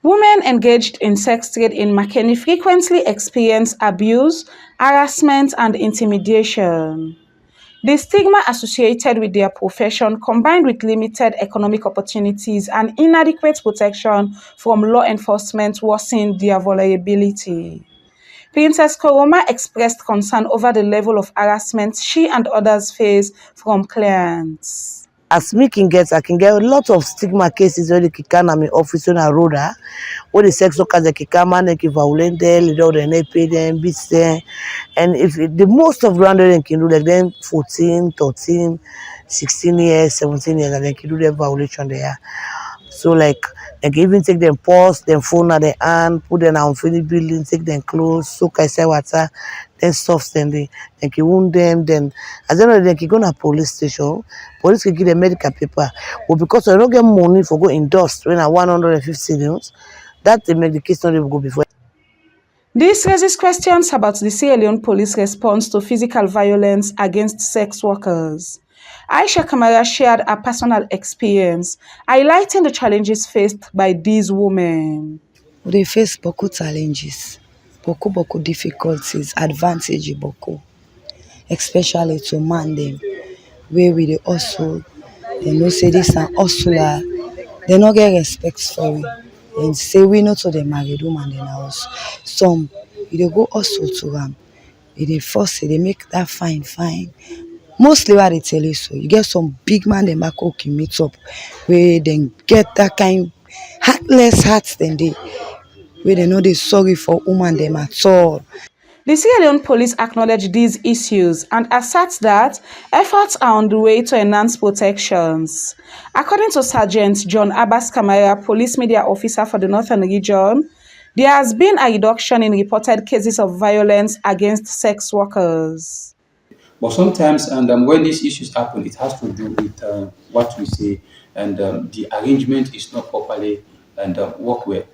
Women engaged in sex trade in Makeni frequently experience abuse, harassment, and intimidation. The stigma associated with their profession, combined with limited economic opportunities and inadequate protection from law enforcement, worsen their vulnerability. Princess Koroma expressed concern over the level of harassment she and others face from clients. As me can get, I can get a lot of stigma cases where they can am office on a road, where the sex workers they can man they can violate them, they don't pay them, beat them, and if the most of ground they can do like them 14, 13, 16 years, 17 years, and they can do their violation there. So like they can even take them purse, them phone at their hand, put them on finished building, take them clothes, soak I say water, then soft them, they can wound them, then as the end they can go to police station, police can give them medical paper. But because they don't get money for go endorse when at 150 news, that they make the case not even go before. This raises questions about the Sierra Leone police response to physical violence against sex workers. Aisha Kamara shared her personal experience, highlighting the challenges faced by these women. They face beaucoup challenges, beaucoup difficulties, advantage beaucoup, especially to man them, where we dey hustle, they know say this an hustler, they no get respect for it. And say we know to the married woman in house. Some they go hustle to them. They force it, they make that fine. Mostly what they tell you so. You get some big man they back okay meet up where they get that kind heartless hearts than they where they know they sorry for woman them at all. The Sierra Leone police acknowledge these issues and assert that efforts are on the way to enhance protections. According to Sergeant John Abbas Kamara, police media officer for the Northern Region, there has been a reduction in reported cases of violence against sex workers. But sometimes, and when these issues happen, it has to do with what we say, and the arrangement is not properly and work well.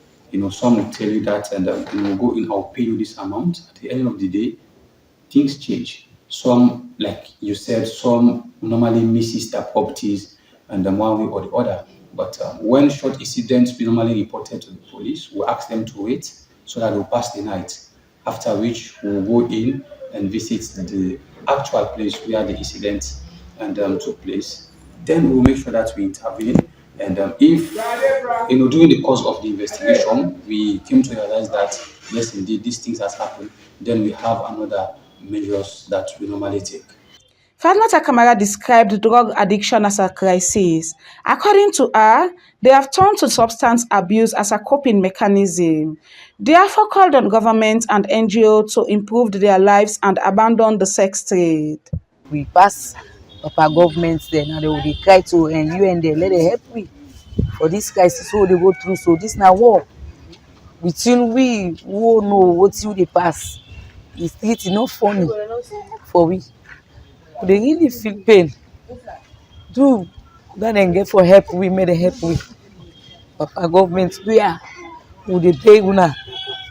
Some will tell you that, and go in, I'll pay you this amount. At the end of the day, things change. Some, like you said, some normally misses their properties, and one way or the other. But when short incidents be normally reported to the police, we ask them to wait so that they'll pass the night. After which we'll go in and visit the actual place where the incident and took place. Then we'll make sure that we intervene. And if during the course of the investigation we came to realize that yes, indeed, these things has happened, then we have another measures that we normally take. Fatmata Kamara described drug addiction as a crisis. According to her, they have turned to substance abuse as a coping mechanism. They therefore called on government and NGO to improve their lives and abandon the sex trade. We pass Papa government then and they will try to and UN they let them help we for this crisis so they go through. So this now war between we who know what you they pass. It's not funny for we. They really feel pain. Do that and get for help we made a help we. Papa government where would they pay una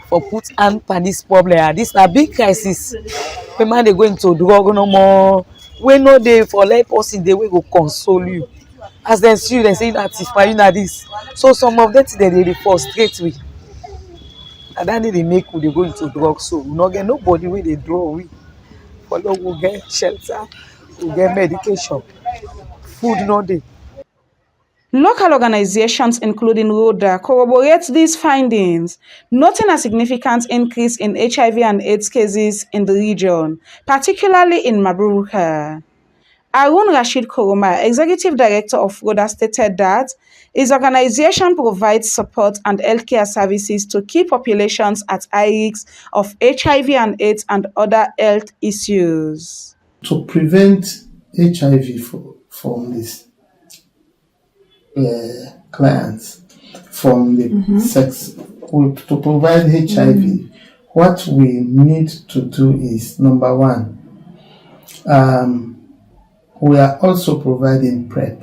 for put hand on this problem. This a big crisis. When man they go into drug no more. We no dey for let person they will go console you. As they see you, they say that if you know this. So some of them they frustrate we. And then they make we they go into drugs. So we not get nobody where they draw we. For long we get shelter, we get medication, food no dey. Local organizations, including RODA, corroborate these findings, noting a significant increase in HIV and AIDS cases in the region, particularly in Mabruka. Arun Rashid Koroma, Executive Director of RODA, stated that his organization provides support and healthcare services to key populations at high risk of HIV and AIDS and other health issues. To prevent HIV from this clients from the sex, to provide HIV, what we need to do is number one, we are also providing PrEP.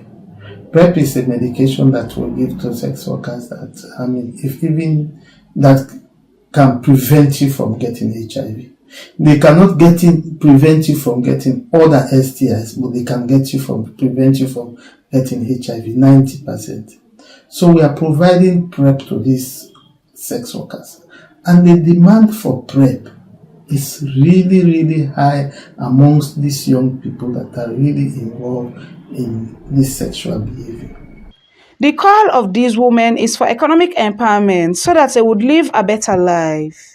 PrEP is a medication that we give to sex workers that, if even that can prevent you from getting HIV. They cannot prevent you from getting other STIs, but they can prevent you from getting HIV 90%. So we are providing PrEP to these sex workers. And the demand for PrEP is really, really high amongst these young people that are really involved in this sexual behavior. The call of these women is for economic empowerment so that they would live a better life.